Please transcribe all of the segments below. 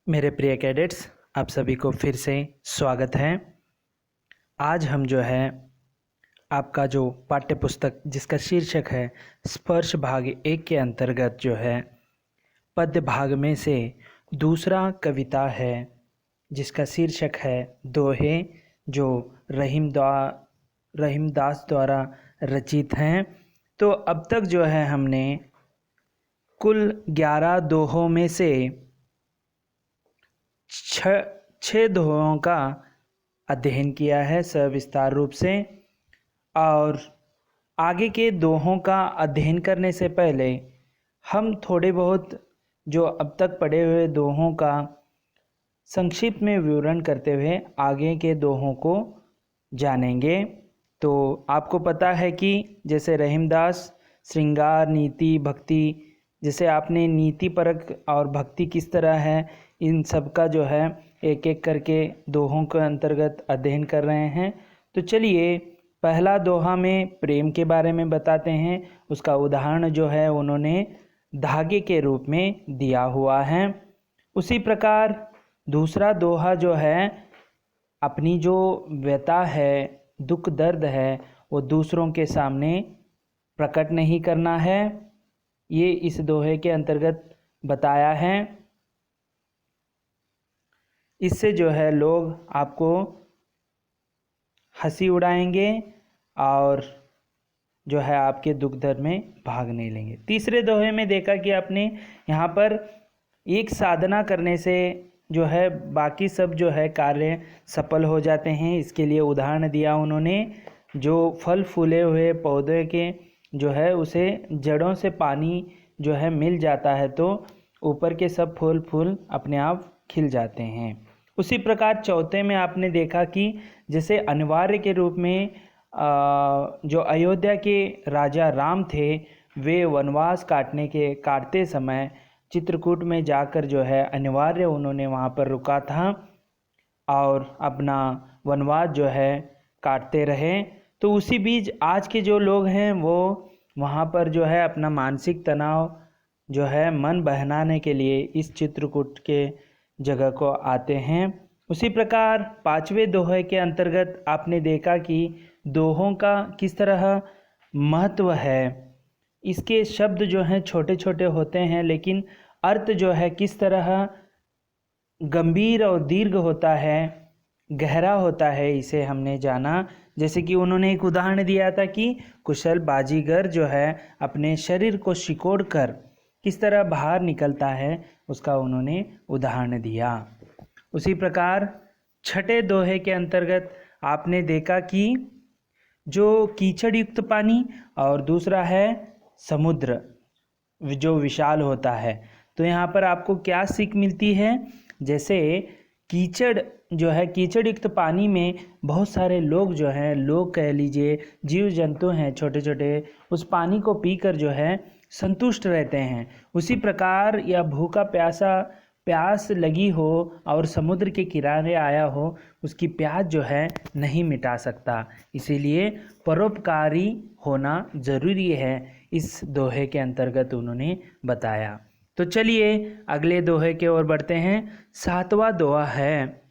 मेरे प्रिय कैडेट्स, आप सभी को फिर से स्वागत है। आज हम जो है आपका जो पाठ्य पुस्तक जिसका शीर्षक है स्पर्श भाग 1 के अंतर्गत जो है पद्य भाग में से दूसरा कविता है जिसका शीर्षक है दोहे, जो रहीमदास द्वारा रचित हैं। तो अब तक जो है हमने कुल 11 दोहों में से छः दोहों का अध्ययन किया है सविस्तार रूप से, और आगे के दोहों का अध्ययन करने से पहले हम थोड़े बहुत जो अब तक पढ़े हुए दोहों का संक्षिप्त में विवरण करते हुए आगे के दोहों को जानेंगे। तो आपको पता है कि जैसे रहीमदास श्रृंगार, नीति, भक्ति, जैसे आपने नीति परक और भक्ति किस तरह है, इन सब का जो है एक एक करके दोहों के अंतर्गत अध्ययन कर रहे हैं। तो चलिए, पहला दोहा में प्रेम के बारे में बताते हैं। उसका उदाहरण जो है उन्होंने धागे के रूप में दिया हुआ है। उसी प्रकार दूसरा दोहा जो है अपनी जो व्यथा है, दुख दर्द है, वो दूसरों के सामने प्रकट नहीं करना है, ये इस दोहे के अंतर्गत बताया है। इससे जो है लोग आपको हंसी उड़ाएंगे और जो है आपके दुख दर्द में भाग नहीं लेंगे। तीसरे दोहे में देखा कि आपने यहाँ पर एक साधना करने से जो है बाकी सब जो है कार्य सफल हो जाते हैं। इसके लिए उदाहरण दिया उन्होंने, जो फल फूले हुए पौधे के जो है उसे जड़ों से पानी जो है मिल जाता है तो ऊपर के सब फूल अपने आप खिल जाते हैं। उसी प्रकार चौथे में आपने देखा कि जैसे अनिवार्य के रूप में जो अयोध्या के राजा राम थे, वे वनवास काटते समय चित्रकूट में जाकर जो है अनिवार्य उन्होंने वहाँ पर रुका था और अपना वनवास जो है काटते रहे। तो उसी बीच आज के जो लोग हैं वो वहाँ पर जो है अपना मानसिक तनाव जो है मन बहलाने के लिए इस चित्रकूट के जगह को आते हैं। उसी प्रकार पांचवें दोहे के अंतर्गत आपने देखा कि दोहों का किस तरह महत्व है। इसके शब्द जो हैं छोटे छोटे होते हैं, लेकिन अर्थ जो है किस तरह गंभीर और दीर्घ होता है, गहरा होता है, इसे हमने जाना। जैसे कि उन्होंने एक उदाहरण दिया था कि कुशल बाजीगर जो है अपने शरीर को सिकोड़ कर किस तरह बाहर निकलता है, उसका उन्होंने उदाहरण दिया। उसी प्रकार छठे दोहे के अंतर्गत आपने देखा कि जो कीचड़ युक्त पानी और दूसरा है समुद्र जो विशाल होता है। तो यहाँ पर आपको क्या सीख मिलती है, जैसे कीचड़ जो है, कीचड़ युक्त पानी में बहुत सारे लोग जो हैं, लोग कह लीजिए जीव जंतु हैं छोटे छोटे, उस पानी को पीकर जो है संतुष्ट रहते हैं। उसी प्रकार या भूखा प्यास लगी हो और समुद्र के किनारे आया हो, उसकी प्यास जो है नहीं मिटा सकता। इसीलिए परोपकारी होना जरूरी है, इस दोहे के अंतर्गत उन्होंने बताया। तो चलिए अगले दोहे की ओर बढ़ते हैं। सातवां दोहा है,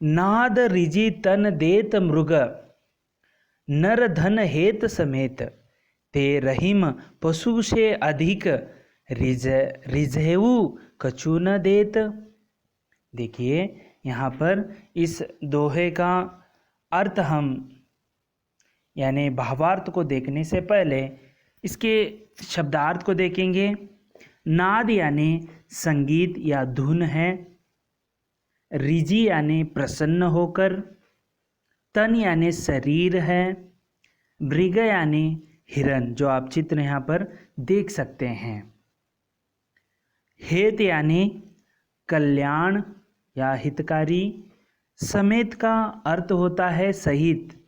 नाद रिजी तन देत मृग, नर धन हेत समेत, ते रहीम पशु से अधिक, रिझेऊ कछु न देत। देखिए यहाँ पर इस दोहे का अर्थ हम यानी भावार्थ को देखने से पहले इसके शब्दार्थ को देखेंगे। नाद यानी संगीत या धुन है, रिजी यानी प्रसन्न होकर, तन यानी शरीर है, मृग यानी हिरन जो आप चित्र यहाँ पर देख सकते हैं, हेत यानी कल्याण या हितकारी, समेत का अर्थ होता है सहित,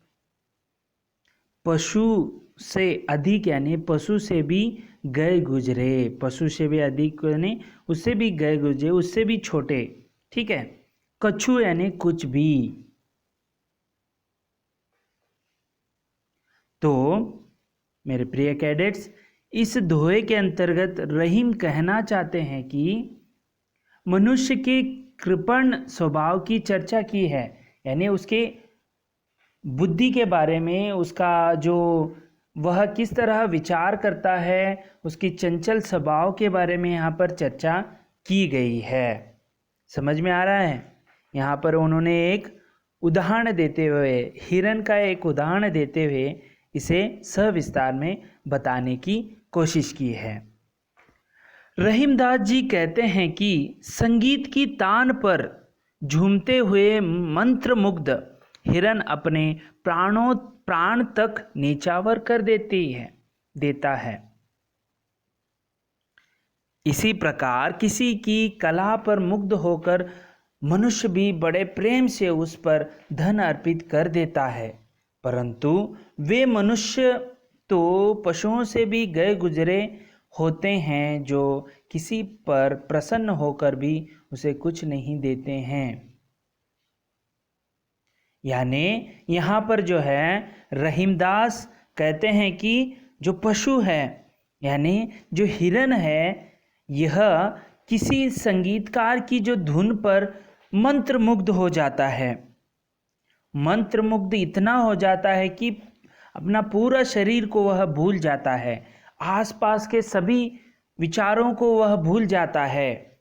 पशु से अधिक यानी पशु से भी गए गुजरे, पशु से भी अधिक यानी उससे भी गए गुजरे, उससे भी छोटे, ठीक है। कछु यानी कुछ भी। तो मेरे प्रिय कैडेट्स, इस दोहे के अंतर्गत रहीम कहना चाहते हैं कि मनुष्य के कृपण स्वभाव की चर्चा की है, यानी उसके बुद्धि के बारे में, उसका जो वह किस तरह विचार करता है, उसकी चंचल स्वभाव के बारे में यहाँ पर चर्चा की गई है। समझ में आ रहा है? यहाँ पर उन्होंने एक उदाहरण देते हुए, हिरण का एक उदाहरण देते हुए इसे सविस्तार में बताने की कोशिश की है। रहीमदास जी कहते हैं कि संगीत की तान पर झूमते हुए मंत्रमुग्ध हिरण अपने प्राण तक नीचावर कर देता है। इसी प्रकार किसी की कला पर मुग्ध होकर मनुष्य भी बड़े प्रेम से उस पर धन अर्पित कर देता है, परंतु वे मनुष्य तो पशुओं से भी गए गुजरे होते हैं, जो किसी पर प्रसन्न होकर भी उसे कुछ नहीं देते हैं। यानी यहाँ पर जो है रहीमदास कहते हैं कि जो पशु है, यानी जो हिरण है, यह किसी संगीतकार की जो धुन पर मंत्रमुग्ध हो जाता है। मंत्रमुग्ध इतना हो जाता है कि अपना पूरा शरीर को वह भूल जाता है, आसपास के सभी विचारों को वह भूल जाता है।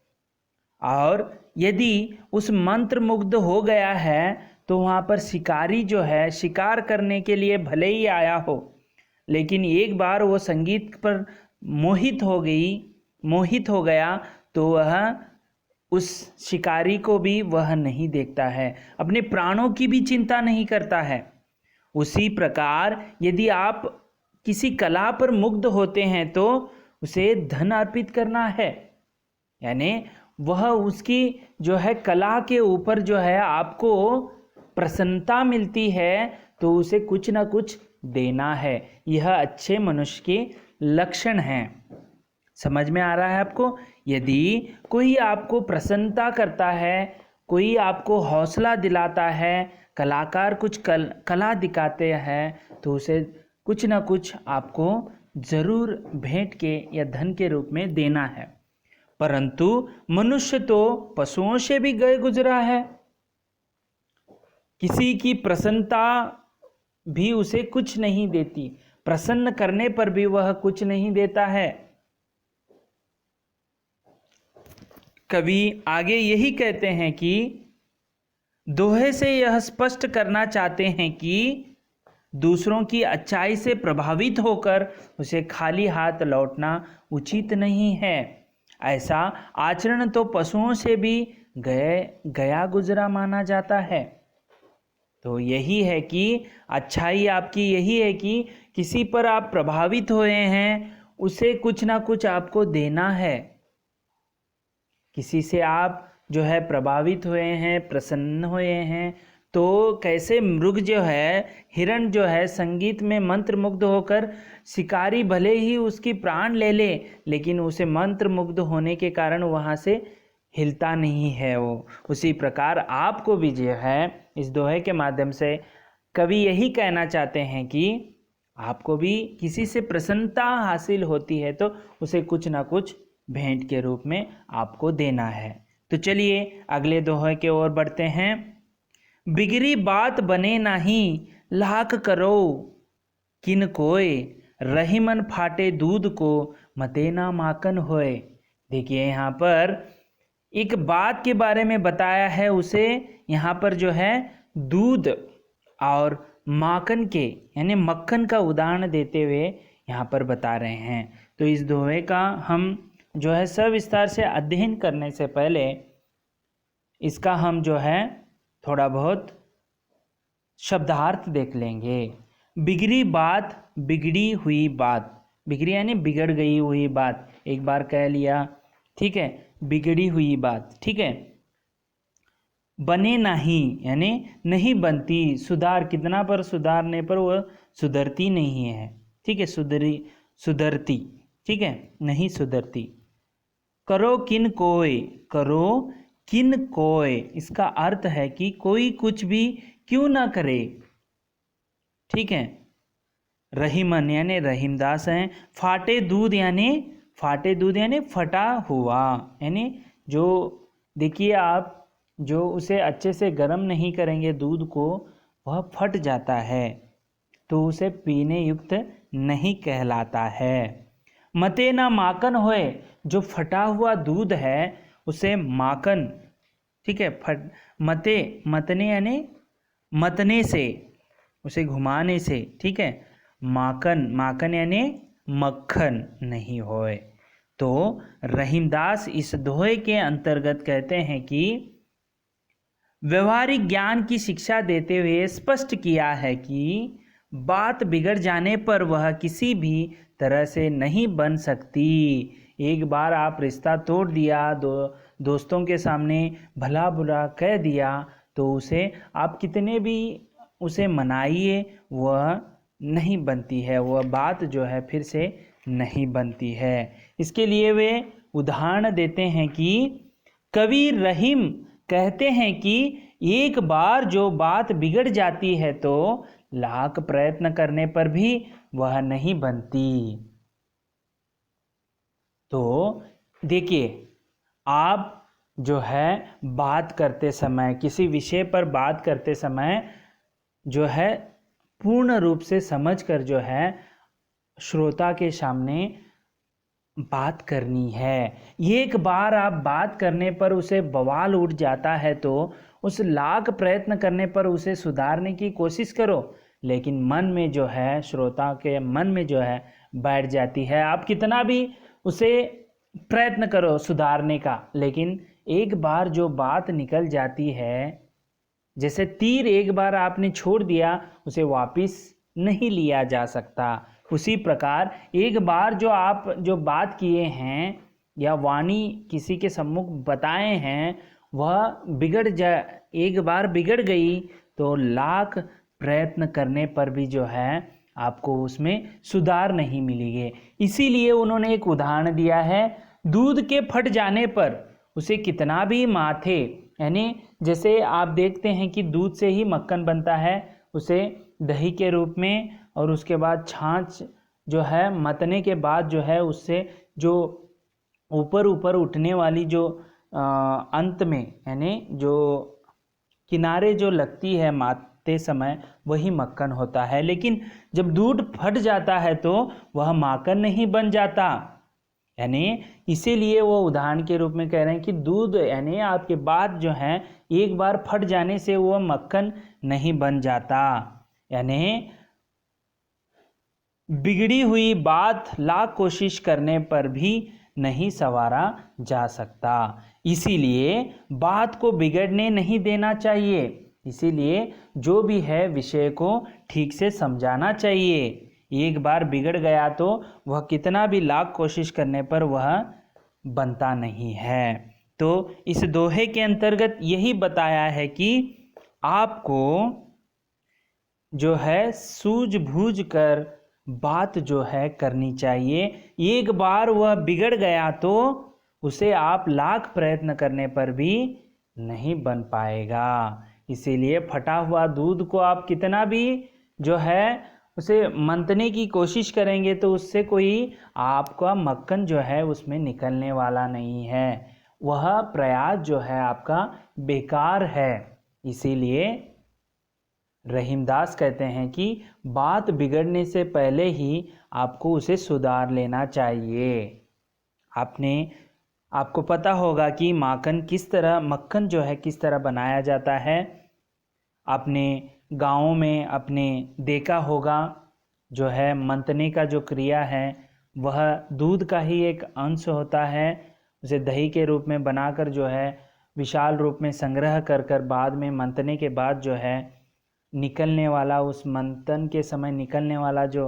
और यदि उस मंत्रमुग्ध हो गया है तो वहाँ पर शिकारी जो है शिकार करने के लिए भले ही आया हो, लेकिन एक बार वो संगीत पर मोहित हो गया तो वह उस शिकारी को भी वह नहीं देखता है, अपने प्राणों की भी चिंता नहीं करता है। उसी प्रकार यदि आप किसी कला पर मुग्ध होते हैं तो उसे धन अर्पित करना है, यानी वह उसकी जो है कला के ऊपर जो है आपको प्रसन्नता मिलती है तो उसे कुछ ना कुछ देना है। यह अच्छे मनुष्य के लक्षण हैं। समझ में आ रहा है आपको? यदि कोई आपको प्रसन्नता करता है, कोई आपको हौसला दिलाता है, कलाकार कुछ कला दिखाते हैं तो उसे कुछ ना कुछ आपको जरूर भेंट के या धन के रूप में देना है। परंतु मनुष्य तो पशुओं से भी गए गुजरा है, किसी की प्रसन्नता भी उसे कुछ नहीं देती, प्रसन्न करने पर भी वह कुछ नहीं देता है। कवि आगे यही कहते हैं कि दोहे से यह स्पष्ट करना चाहते हैं कि दूसरों की अच्छाई से प्रभावित होकर उसे खाली हाथ लौटना उचित नहीं है। ऐसा आचरण तो पशुओं से भी गया गुजरा माना जाता है। तो यही है कि अच्छाई आपकी यही है कि किसी पर आप प्रभावित हुए हैं, उसे कुछ ना कुछ आपको देना है। किसी से आप जो है प्रभावित हुए हैं, प्रसन्न हुए हैं, तो कैसे मृग जो है, हिरण जो है संगीत में मंत्रमुग्ध होकर शिकारी भले ही उसकी प्राण ले ले, लेकिन उसे मंत्रमुग्ध होने के कारण वहाँ से हिलता नहीं है वो। उसी प्रकार आपको भी जो है इस दोहे के माध्यम से कवि यही कहना चाहते हैं कि आपको भी किसी से प्रसन्नता हासिल होती है तो उसे कुछ ना कुछ भेंट के रूप में आपको देना है। तो चलिए अगले दोहे की ओर बढ़ते हैं। बिगड़ी बात बने नाही, लाख करो किन कोय, रही मन फाटे दूध को, मते ना माखन होए। देखिए यहाँ पर एक बात के बारे में बताया है, उसे यहाँ पर जो है दूध और माखन के यानी मक्खन का उदाहरण देते हुए यहाँ पर बता रहे हैं। तो इस दोहे का हम जो है सविस्तार से अध्ययन करने से पहले इसका हम जो है थोड़ा बहुत शब्दार्थ देख लेंगे। बिगड़ी बात, बिगड़ी हुई बात, बिगड़ी यानी बिगड़ गई हुई बात, एक बार कह लिया, ठीक है, बिगड़ी हुई बात, ठीक है। बने नहीं यानी नहीं बनती, सुधार कितना पर सुधारने पर वह सुधरती नहीं है, ठीक है, सुधरती, ठीक है, नहीं सुधरती। करो किन कोय, करो किन कोय, इसका अर्थ है कि कोई कुछ भी क्यों ना करे, ठीक है। रहीमन यानी रहीमदास हैं। फाटे दूध यानी फटा हुआ, यानी जो देखिए आप जो उसे अच्छे से गर्म नहीं करेंगे दूध को, वह फट जाता है, तो उसे पीने युक्त नहीं कहलाता है। मते ना माखन होए, जो फटा हुआ दूध है उसे माखन, ठीक है, मते, मतने यानी मतने से, उसे घुमाने से, ठीक है, माखन, माखन यानी मक्खन नहीं होए। तो रहीमदास इस दोहे के अंतर्गत कहते हैं कि व्यवहारिक ज्ञान की शिक्षा देते हुए स्पष्ट किया है कि बात बिगड़ जाने पर वह किसी भी तरह से नहीं बन सकती। एक बार आप रिश्ता तोड़ दिया, दोस्तों के सामने भला बुरा कह दिया, तो उसे आप कितने भी उसे मनाइए, वह नहीं बनती है, वह बात जो है फिर से नहीं बनती है। इसके लिए वे उदाहरण देते हैं कि कवि रहीम कहते हैं कि एक बार जो बात बिगड़ जाती है तो लाख प्रयत्न करने पर भी वह नहीं बनती। तो देखिए, आप जो है बात करते समय, किसी विषय पर बात करते समय जो है पूर्ण रूप से समझकर जो है श्रोता के सामने बात करनी है। एक बार आप बात करने पर उसे बवाल उठ जाता है तो उस लाख प्रयत्न करने पर उसे सुधारने की कोशिश करो, लेकिन मन में जो है, श्रोता के मन में जो है बैठ जाती है। आप कितना भी उसे प्रयत्न करो सुधारने का, लेकिन एक बार जो बात निकल जाती है, जैसे तीर एक बार आपने छोड़ दिया, उसे वापस नहीं लिया जा सकता। उसी प्रकार एक बार जो आप जो बात किए हैं या वाणी किसी के सम्मुख बताए हैं, वह बिगड़ जा, एक बार बिगड़ गई तो लाख प्रयत्न करने पर भी जो है आपको उसमें सुधार नहीं मिलेगी। इसीलिए उन्होंने एक उदाहरण दिया है, दूध के फट जाने पर उसे कितना भी माथे, यानी जैसे आप देखते हैं कि दूध से ही मक्खन बनता है, उसे दही के रूप में, और उसके बाद छाछ जो है मतने के बाद जो है उससे जो ऊपर ऊपर उठने वाली जो अंत में, यानी जो किनारे जो लगती है माते समय, वही मक्खन होता है। लेकिन जब दूध फट जाता है तो वह माखन नहीं बन जाता। यानी इसीलिए वो उदाहरण के रूप में कह रहे हैं कि दूध, यानी आपके बात जो है एक बार फट जाने से वह मक्खन नहीं बन जाता। यानी बिगड़ी हुई बात लाख कोशिश करने पर भी नहीं संवारा जा सकता। इसीलिए बात को बिगड़ने नहीं देना चाहिए। इसीलिए जो भी है विषय को ठीक से समझाना चाहिए। एक बार बिगड़ गया तो वह कितना भी लाख कोशिश करने पर वह बनता नहीं है। तो इस दोहे के अंतर्गत यही बताया है कि आपको जो है सूझबूझ कर बात जो है करनी चाहिए। एक बार वह बिगड़ गया तो उसे आप लाख प्रयत्न करने पर भी नहीं बन पाएगा। इसीलिए फटा हुआ दूध को आप कितना भी जो है उसे मंथने की कोशिश करेंगे तो उससे कोई आपका मक्खन जो है उसमें निकलने वाला नहीं है। वह प्रयास जो है आपका बेकार है। इसीलिए रहीमदास कहते हैं कि बात बिगड़ने से पहले ही आपको उसे सुधार लेना चाहिए। आपको पता होगा कि मक्खन जो है किस तरह बनाया जाता है। आपने गाँव में अपने देखा होगा, जो है मंथने का जो क्रिया है वह दूध का ही एक अंश होता है। उसे दही के रूप में बनाकर जो है विशाल रूप में संग्रह कर कर बाद में मंथने के बाद जो है निकलने वाला, उस मंथन के समय निकलने वाला जो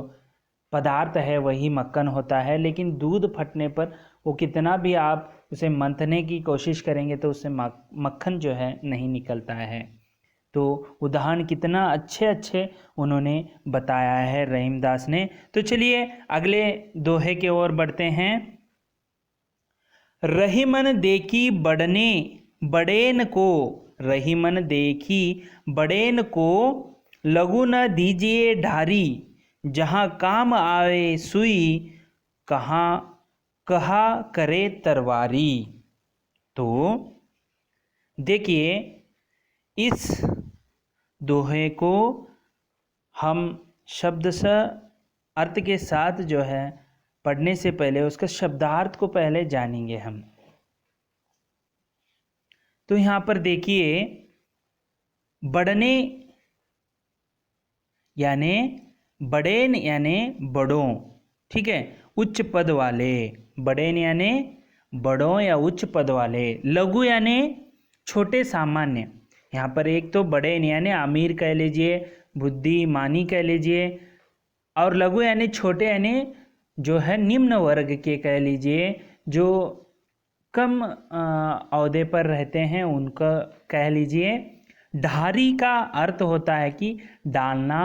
पदार्थ है वही मक्खन होता है। लेकिन दूध फटने पर वो कितना भी आप उसे मंथने की कोशिश करेंगे तो उससे मक्खन जो है नहीं निकलता है। तो उदाहरण कितना अच्छे अच्छे उन्होंने बताया है रहीमदास ने। तो चलिए अगले दोहे की ओर बढ़ते हैं। रहीमन देखी बड़ने बड़ेन को, रहीमन देखी बड़ेन को, लघु न दीजिए ढारी, जहाँ काम आवे सुई, कहाँ कहा करे तरवारी। तो देखिए, इस दोहे को हम शब्दशः अर्थ के साथ जो है पढ़ने से पहले उसका शब्दार्थ को पहले जानेंगे हम। तो यहाँ पर देखिए, बढ़ने यानी बड़ेन यानी बड़ों, ठीक है, उच्च पद वाले। बड़ेन यानी बड़ों या उच्च पद वाले। लघु यानी छोटे सामान्य। यहाँ पर एक तो बड़ेन यानी अमीर कह लीजिए, बुद्धिमानी कह लीजिए, और लघु यानी छोटे यानी जो है निम्न वर्ग के कह लीजिए, जो कम ओहदे पर रहते हैं उनका कह लीजिए। ढारी का अर्थ होता है कि डालना,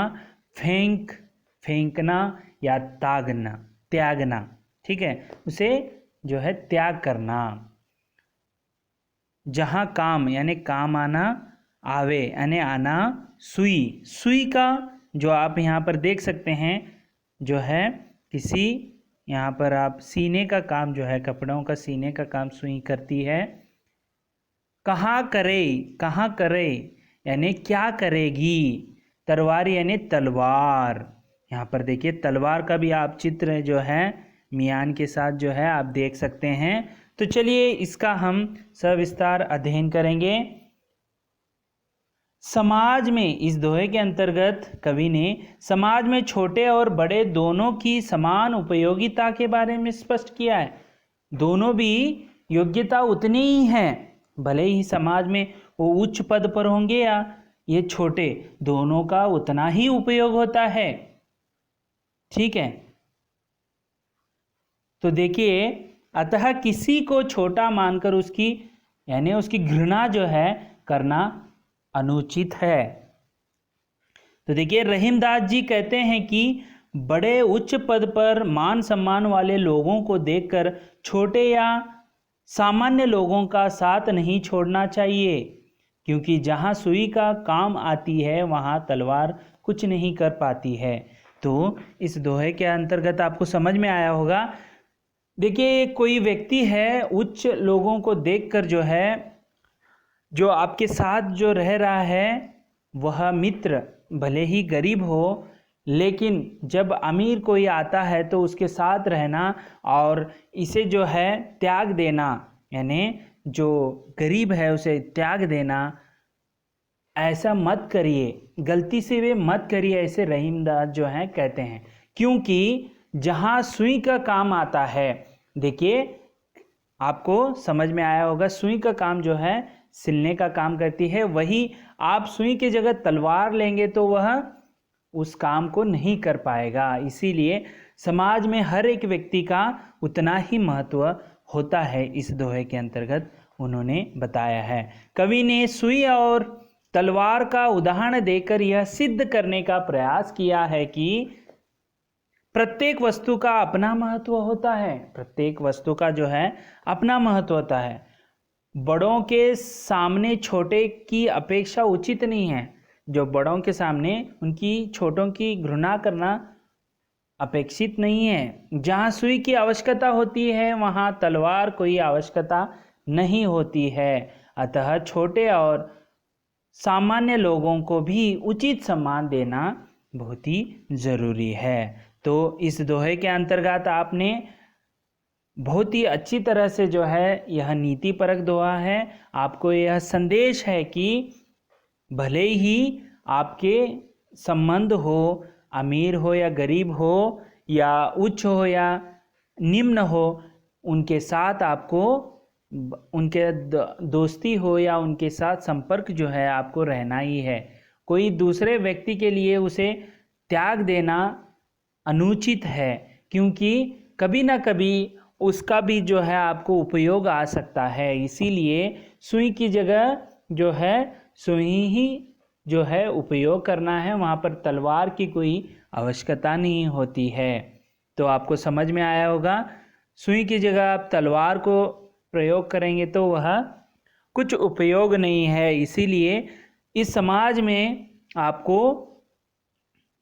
फेंकना या त्यागना, ठीक है, उसे जो है त्याग करना। जहाँ काम यानी काम आना, आवे यानी आना, सुई का जो आप यहाँ पर देख सकते हैं जो है किसी यहाँ पर आप सीने का काम जो है, कपड़ों का सीने का काम सुई करती है। कहाँ करे यानी क्या करेगी। तलवार यानी तलवार। यहाँ पर देखिए तलवार का भी आप चित्र जो है मियान के साथ जो है आप देख सकते हैं। तो चलिए इसका हम सविस्तार अध्ययन करेंगे। समाज में, इस दोहे के अंतर्गत कवि ने समाज में छोटे और बड़े दोनों की समान उपयोगिता के बारे में स्पष्ट किया है। दोनों भी योग्यता उतनी ही है, भले ही समाज में वो उच्च पद पर होंगे या ये छोटे, दोनों का उतना ही उपयोग होता है, ठीक है। तो देखिए, अतः किसी को छोटा मानकर उसकी यानी उसकी घृणा जो है करना अनुचित है। तो देखिए रहीमदास जी कहते हैं कि बड़े उच्च पद पर मान सम्मान वाले लोगों को देखकर छोटे या सामान्य लोगों का साथ नहीं छोड़ना चाहिए, क्योंकि जहाँ सुई का काम आती है वहाँ तलवार कुछ नहीं कर पाती है। तो इस दोहे के अंतर्गत आपको समझ में आया होगा। देखिए कोई व्यक्ति है, उच्च लोगों को देखकर जो है, जो आपके साथ जो रह रहा है वह मित्र भले ही गरीब हो, लेकिन जब अमीर कोई आता है तो उसके साथ रहना और इसे जो है त्याग देना, यानी जो गरीब है उसे त्याग देना, ऐसा मत करिए, गलती से वे मत करिए, ऐसे रहीमदास जो हैं कहते हैं। क्योंकि जहाँ सुई का काम आता है, देखिए आपको समझ में आया होगा, सुई का काम जो है सिलने का काम करती है, वही आप सुई की जगह तलवार लेंगे तो वह उस काम को नहीं कर पाएगा। इसीलिए समाज में हर एक व्यक्ति का उतना ही महत्व होता है, इस दोहे के अंतर्गत उन्होंने बताया है। कवि ने सुई और तलवार का उदाहरण देकर यह सिद्ध करने का प्रयास किया है कि प्रत्येक वस्तु का अपना महत्व होता है। प्रत्येक वस्तु का जो है अपना महत्व होता है। बड़ों के सामने छोटे की अपेक्षा उचित नहीं है। जो बड़ों के सामने उनकी छोटों की घृणा करना अपेक्षित नहीं है। जहाँ सुई की आवश्यकता होती है वहाँ तलवार कोई आवश्यकता नहीं होती है। अतः छोटे और सामान्य लोगों को भी उचित सम्मान देना बहुत ही ज़रूरी है। तो इस दोहे के अंतर्गत आपने बहुत ही अच्छी तरह से जो है यह नीति परक दोहा है। आपको यह संदेश है कि भले ही आपके संबंध हो, अमीर हो या गरीब हो, या उच्च हो या निम्न हो, उनके साथ आपको उनके दोस्ती हो या उनके साथ संपर्क जो है आपको रहना ही है। कोई दूसरे व्यक्ति के लिए उसे त्याग देना अनुचित है, क्योंकि कभी ना कभी उसका भी जो है आपको उपयोग आ सकता है। इसीलिए सुई की जगह जो है सुई ही जो है उपयोग करना है, वहाँ पर तलवार की कोई आवश्यकता नहीं होती है। तो आपको समझ में आया होगा, सुई की जगह आप तलवार को प्रयोग करेंगे तो वह कुछ उपयोग नहीं है। इसीलिए इस समाज में आपको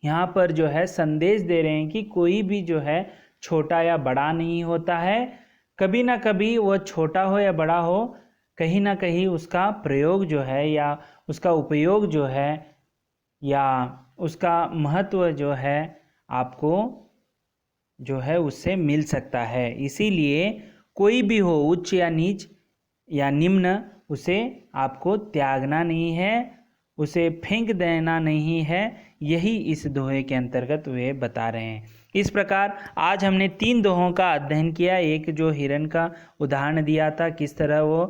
यहाँ पर जो है संदेश दे रहे हैं कि कोई भी जो है छोटा या बड़ा नहीं होता है। कभी ना कभी वह छोटा हो या बड़ा हो, कहीं ना कहीं उसका प्रयोग जो है या उसका उपयोग जो है या उसका महत्व जो है आपको जो है उससे मिल सकता है। इसीलिए कोई भी हो, उच्च या नीच या निम्न, उसे आपको त्यागना नहीं है, उसे फेंक देना नहीं है। यही इस दोहे के अंतर्गत वे बता रहे हैं। इस प्रकार आज हमने 3 दोहों का अध्ययन किया। एक जो हिरण का उदाहरण दिया था, किस तरह वो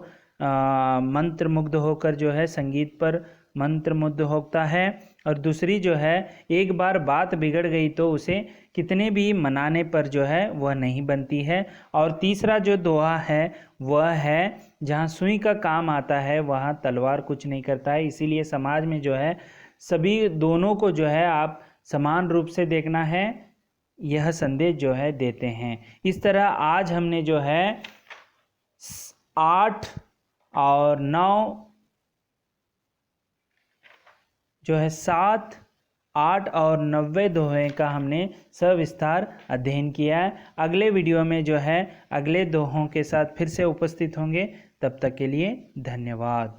मंत्र मुग्ध होकर जो है संगीत पर मंत्र मुग्ध होता है, और दूसरी जो है एक बार बात बिगड़ गई तो उसे कितने भी मनाने पर जो है वह नहीं बनती है। और तीसरा जो दोहा है वह है जहाँ सुई का काम आता है वहाँ तलवार कुछ नहीं करता है। इसीलिए समाज में जो है सभी दोनों को जो है आप समान रूप से देखना है, यह संदेश जो है देते हैं। इस तरह आज हमने जो है 8 और 9 जो है 7, 8 और 90 दोहे का हमने सविस्तार अध्ययन किया है। अगले वीडियो में जो है अगले दोहों के साथ फिर से उपस्थित होंगे। तब तक के लिए धन्यवाद।